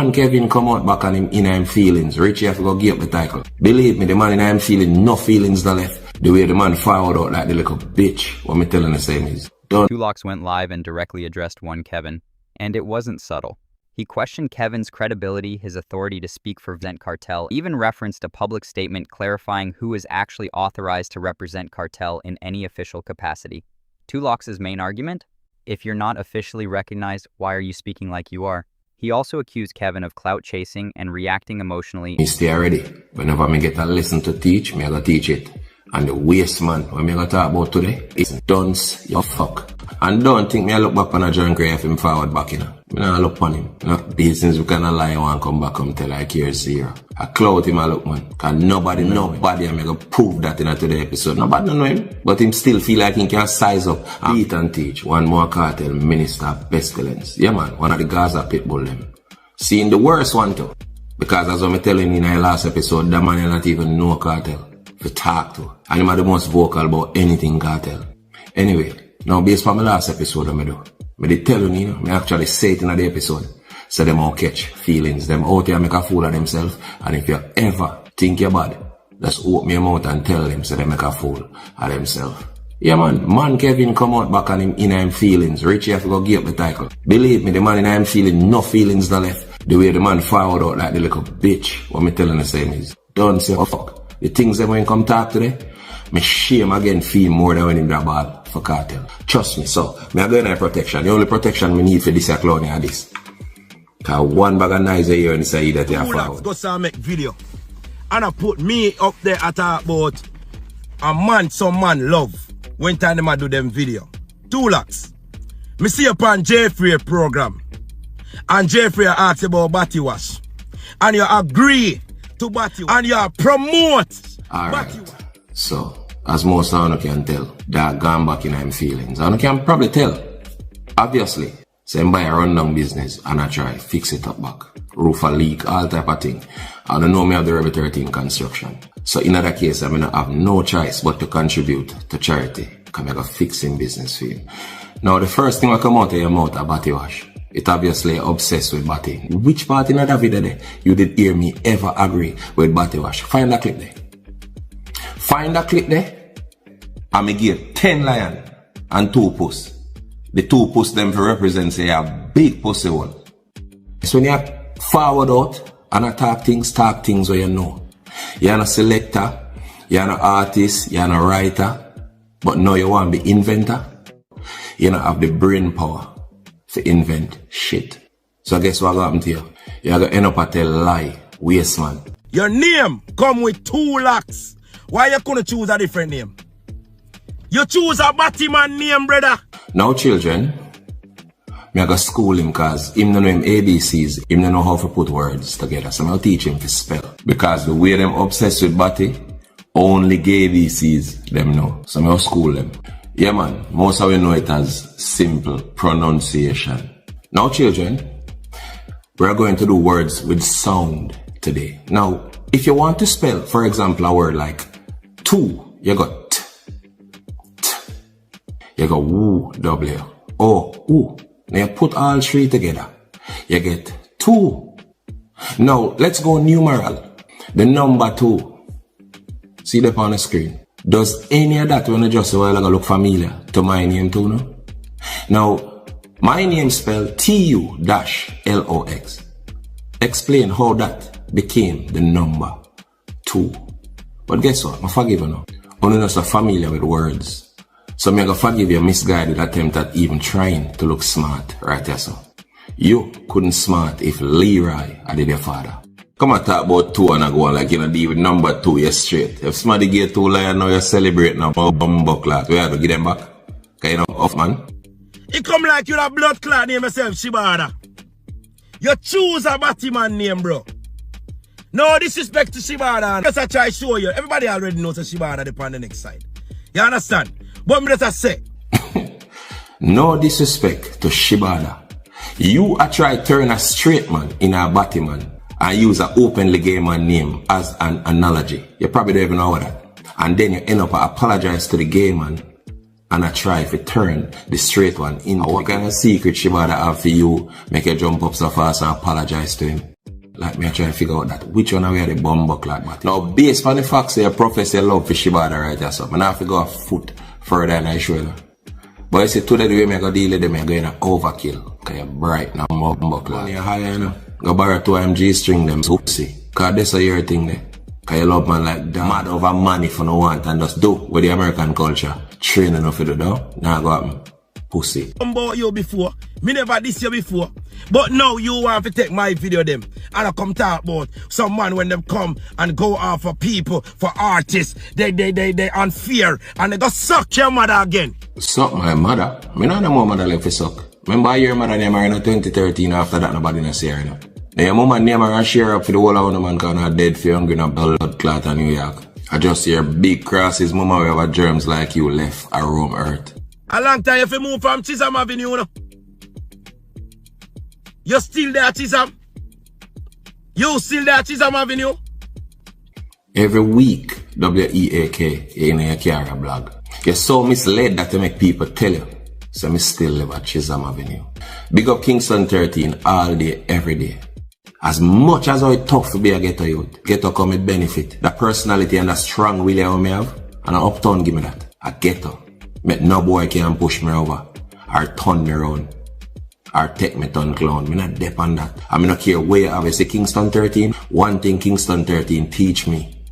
man Kevin come out back on him in him feelings. Richie have to go give up the title. Believe me, the man in him feeling no feelings the left. The way the man forward out like the little bitch. What me telling the same is done. Two Locks went live and directly addressed one Kevin, and it wasn't subtle. He questioned Kevin's credibility, his authority to speak for Vybz Kartel, even referenced a public statement clarifying who is actually authorized to represent Kartel in any official capacity. Two Locks' main argument? If you're not officially recognized, why are you speaking like you are? He also accused Kevin of clout chasing and reacting emotionally. Me stay ready. Whenever me get a lesson to teach, me I go teach it. And the waste man, when me gonna talk about today, is dunce, you fuck. And don't think me I look back on a John Gray if him forward back, you know. Me not look on him. You know, business we kinda lie and come back come tell I care zero. I clout him I look, man. Cause nobody I'm gonna prove that in a today episode. Nobody know him. But him still feel like he can size up and beat and teach. One more cartel minister of pestilence. Yeah man, one of the Gaza pitbull them. Seeing the worst one too. Because as I'm telling you in our last episode, that man not even know cartel. To talk to. And him are the most vocal about anything cartel. Anyway, now based on my last episode I do. I did tell you, I actually say it in the episode. So them all catch feelings. Them out here make a fool of themselves. And if you ever think you're bad, just open your mouth and tell them so they make a fool of themselves. Yeah man Kevin come out back on him in him feelings. Richie have to go give up the title. Believe me, the man in him feeling no feelings the left. The way the man forward out like the little bitch. What me telling the same is, don't say oh fuck. The things that when you come talk today, me shame again feel more than when him grab ball for cartel. Trust me, so me I go in protection. The only protection me need for this clown is this. Cause one bag of knives a year and say that they are forward. Go say make video. And I put me up there at about a man some man love when time them I do them video. 2 Locks. Me see upon Jeffrey program. And Jeffrey asks about body wash. And you agree to body wash. And you promote body wash. So, as most of you can tell, that gone back in them feelings. And you can probably tell. Obviously, somebody run down business and I try fix it up back. Roof a leak, all type of thing. I don't know me have the Rebel 13 construction. So in that case, I mean, I have no choice but to contribute to charity. Because I got fixing business for you. Now, the first thing I come out of your mouth is body wash. It obviously obsessed with body. Which part in that video there you did hear me ever agree with body wash? Find that clip there. Find that clip there. And me give 10 lion and 2 puss. The 2 puss them to represent say a big pussy one. So when you forward out and talk things where you know. You're a selector, you're an artist, you're a writer, but now you want to be inventor. You don't have the brain power to invent shit. So guess what happened to you? You're going to end up at a lie, waste man. Your name come with 2 Locks. Why you couldn't choose a different name? You choose a Batman name, brother. Now children, I go school him cause him don't know him ABCs, him don't know how to put words together. So I'll teach him to spell. Because the way them obsessed with Batty, only gay ABCs them know. So I'll school them. Yeah man, most of you know it as simple pronunciation. Now children, we're going to do words with sound today. Now, if you want to spell, for example, a word like 2, you got t. You got woo, W, O, oo. Now you put all 3 together. You get 2. Now, let's go numeral. The number 2. See that on the screen. Does any of that when I just a while ago look familiar to my name too, no? Now, my name spelled T-U-L-O-X. Explain how that became the number 2. But guess what? I forgive you now. Only not so familiar with words. So I'm going to forgive your misguided attempt at even trying to look smart right there, so. You couldn't smart if Leroy had your father. Come and talk about 2 and I go on like you know deal with number 2, you're straight. If somebody get 2 lion now you're celebrating now bumbo clot. We have to give them back. Okay, you know, off man. It come like you a blood clot name yourself, Shibada. You choose a Batman name, bro. No disrespect to Shibada. Just I try to show you. Everybody already knows that Shibada upon the next side. You understand? But me just say. No disrespect to Shibada. You are try to turn a straight man in a Batman and use an openly gay man name as an analogy. You probably don't even know that. And then you end up apologize to the gay man and I try to turn the straight one into what kind of secret Shibada have for you make you jump up so fast and apologize to him. Like me I try to figure out that which one are we the bumbo clad but now based on the facts your professor love for Shibada right or something. I have to go a foot further than I should. But I say today the way me go deal with them I go in a overkill. Cause you're bright now bumbo clad. You're higher you know. Go borrow 2 MG string them pussy. Cause that's a your thing there. Cause you love man like that. Mad over money for no want and just do with the American culture. Train enough to do though. Now go happen. Pussy. About you before. Me never this you before. But now you want to take my video them. And I come talk about some man when them come and go off for people, for artists. They unfair. And they go suck your mother again. Suck my mother? Me not no more mother left to suck. Remember your mother name in 2013 after that nobody no see her you know. Now your mama name her and share up for the whole of the man cause not dead for hungry and blood clot in New York. I just hear big crosses mama we have germs like you left a roam earth. A long time if you move from Chisholm Avenue, you know? You still there, Chisholm? You still there, Chisholm Avenue? Every week, WEAK, you in your carry a blog. You're so misled that to make people tell you. So me still live at Chisholm Avenue. Big up Kingston 13 all day, every day. As much as how it's tough to be a ghetto youth, ghetto come with benefit. The personality and the strong will I me have. And an uptown give me that. A ghetto. Make no boy can push me over. Or turn me around. Or take me turn clown. Me not dep on that. I me not care where you have. You see Kingston 13. One thing Kingston 13 teach me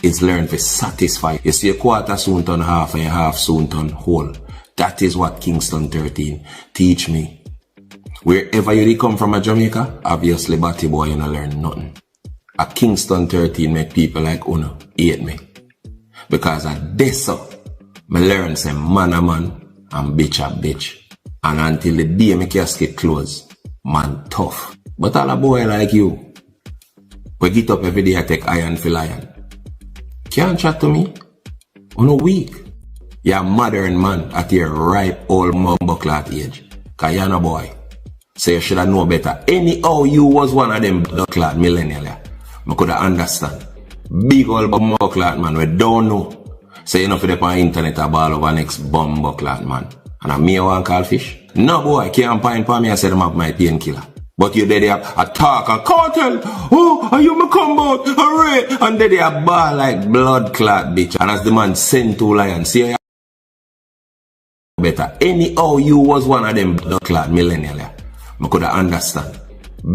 is learn to satisfy. You see a quarter soon turn half and a half soon turn whole. That is what Kingston 13 teach me. Wherever you come from a Jamaica, obviously batty boy you not learn nothing. A Kingston 13 make people like Uno hate me. Because at this so, me learn say man a man and bitch a bitch. And until the day me casket close, man tough. But all a boy like you, we get up every day I take iron for lion. Can't chat to me? Uno weak. You're a modern man at your ripe old mumbo clout age. Cause you're no boy. So you should have known better. Anyhow you was one of them blood clot millennial. I could have understand. Big old bumbo clot man we don't know. So you know for the on internet a ball over next bumbo clot man. And a me want call fish? No boy can't pine for me I said them have my painkiller. But you did a talk and cartel. Oh, are you me come out? Hooray! And then they a ball like blood clot bitch. And as the man sent to lion, see you better. Anyhow you was one of them blood clot millennial. I could have understand.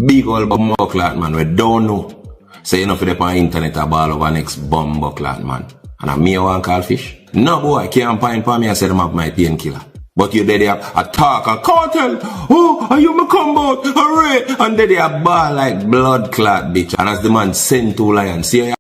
Big old bumbo clot man we don't know. So you know for the on internet a ball over next bumbo clot man. And a me want call fish? No boy can't pine for me I said them have my painkiller. But you did a talk and cartel. Oh, are you me come out? Hooray! And then they a ball like blood clot bitch. And as the man sent to lion, see ya.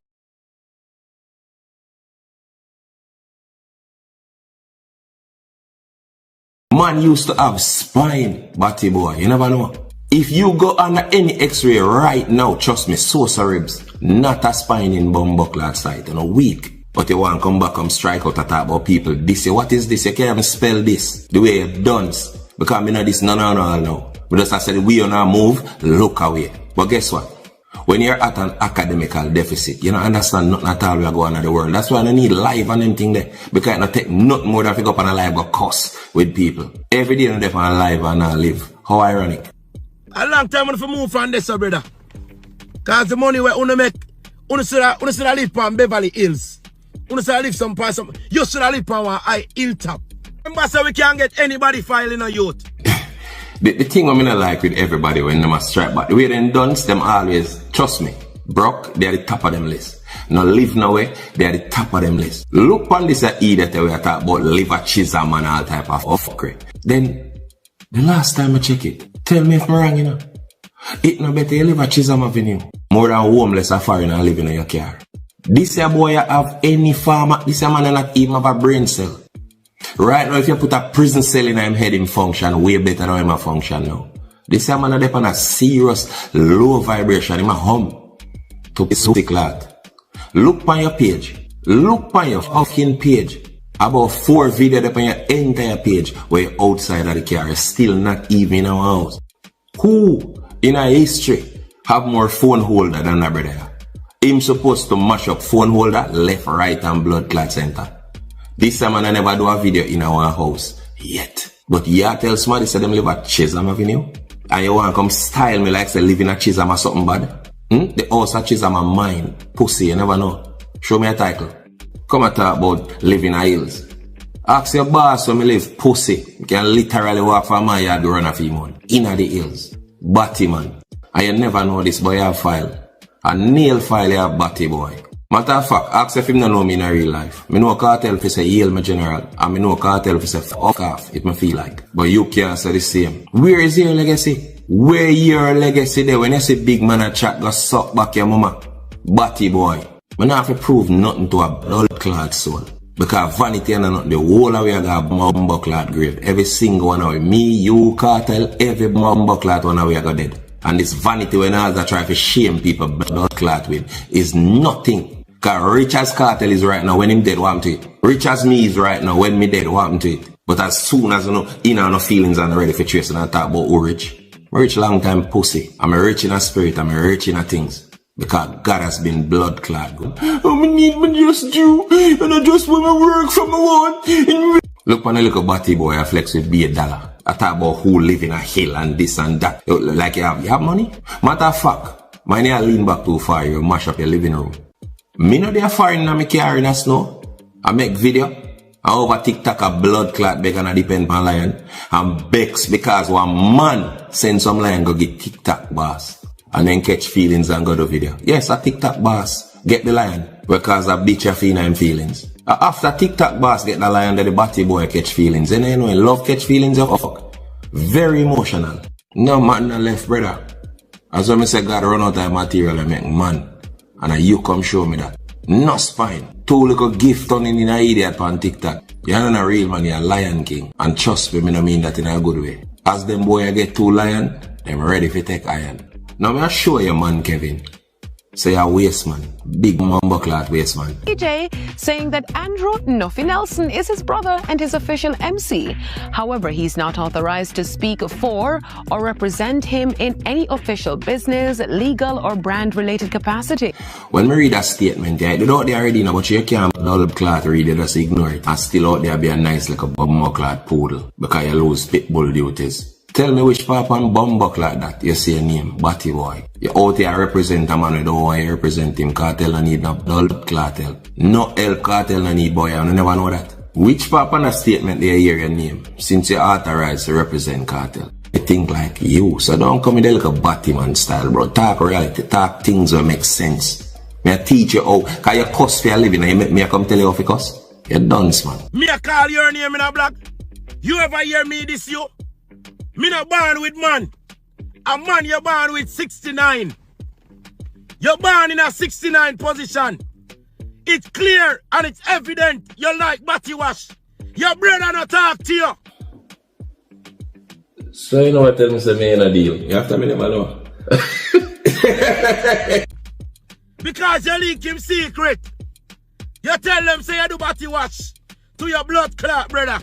Man used to have spine, batty boy. You never know. If you go under any x-ray right now, trust me, saucer ribs, not a spine in bumbo clot side, you know, weak. But you want to come back and strike out and talk about people. This, what is this? You can't even spell this. The way you've done. Because me know this, no. But just I said, we on our move, look away. But guess what? When you're at an academical deficit, you don't understand nothing at all we are going on in the world. That's why I don't need live and anything there. Because I don't take nothing more than to go up on a live go cuss with people. Every day I'm there on a live and I live. How ironic. A long time I move from this, brother. Because the money where you make, you should live on Beverly Hills. You should live some part, you should live on a high hilltop. Remember, so we can't get anybody filing a youth. the thing I mean like with everybody when them a strike, but the way they done, them always, trust me, broke, they're the top of them list. Now live no way, they're the top of them list. Look on this idiot that we are talking about live at Chisholm and all type of fuckery. Then, the last time I check it, tell me if I'm wrong, you know. It no better you live at Chisholm Avenue. More than homeless or foreigner living in your car. This a boy have any farmer, this a man not even have a brain cell. Right now if you put a prison cell in him head him function way better than him a function now. This a man depend on a serious low vibration, him a hum to be so clot. Look on your page. Look on your fucking page. About 4 videos up on your entire page where you're outside of the car, you're still not even in our house. Who in a history have more phone holder than a brother? Him supposed to mash up phone holder, left, right and blood clot center. This time I never do a video in our house yet. But you tell somebody say them live at Chisholm Avenue and you want to come style me like say live in a Chisholm or something bad. The house of Chisholm a mine. Pussy, you never know. Show me a title. Come and talk about living in hills. Ask your boss where me live, pussy. You can literally walk from my yard to run a few months. Inna the hills. Batty man. And you never know this boy have file. A nail file you have batty boy. Matter of fact, ask if him no know me in a real life. Me know Kartel if he say Yale my general. And me know Kartel if he say fuck off if me feel like. But you can't say the same. Where is your legacy? Where your legacy there when you see big man a chat go suck back your mama? Batty boy. Me not have to prove nothing to a blood clot soul. Because vanity and not the whole of we got mumbo clot grave. Every single one of we. Me, you, Kartel, every mumbo clot one of we got dead. And this vanity when others try to shame people blood clot with is nothing. Because rich as Kartel is right now when him dead, what happened to it? Rich as me is right now when me dead, what happened to it? But as soon as you know, you know, no feelings and ready for tracing and talk about who rich. I'm rich long time pussy. I'm rich in a spirit, I'm rich in a things. Because God has been blood clot. Oh, me need me just do, and I just want to work for my one. Look on a little batty boy, I flex with $1. I talk about who live in a hill and this and that. Like you have money? Matter of fact, mine you lean back too far, you mash up your living room. Me know they are far in my car in the snow. I make video. I over TikTok a blood clot beg and I depend on lion. And begs because one man send some lion go get TikTok boss. And then catch feelings and go to video. Yes, a TikTok boss get the lion because a bitch a feel him feelings. After TikTok boss get the lion, then the batty boy catch feelings. And then when love catch feelings, you fuck. Very emotional. No man no left, brother. As when I say God run out of material and make man. And you come show me that. No spine. Two little gift turning in a idiot on TikTok. You're not a real man, you're a lion king. And trust me, I don't mean that in a good way. As them boy get 2 lion, them ready for take iron. Now I show you man Kevin. Say a waste man. Big mumbo clot waste man. DJ saying that Andrew Nuffy Nelson is his brother and his official MC. However, he's not authorized to speak for or represent him in any official business, legal or brand related capacity. When we read that statement, yeah, they out there already know, but you can't double clot read it, just ignore it. And still out there be a nice like a bumbo clot poodle because you lose pitbull duties. Tell me which papa and bumbuck like that you say a name, Batty boy. You out here represent a man who don't want to represent him. Kartel and need no blood Kartel. No El Kartel and need boy, you never know that. Which papa and a statement they hear your name since you're authorized to represent Kartel? They think like you, so don't come in there like a Batty man style, bro. Talk reality, talk things that make sense. Me I teach you how, cause you cuss for your living and you make me come tell you how to cuss. You're dunce, man. Me I call your name in a black. You ever hear me this you? Me not born with man. A man you're born with 69. You're born in a 69 position. It's clear and it's evident you like batty wash. Your brother not talk to you. So you know what tell me say me in a deal. You have to me never know. Because you leak him secret. You tell them say you do batty wash to your blood clot brother.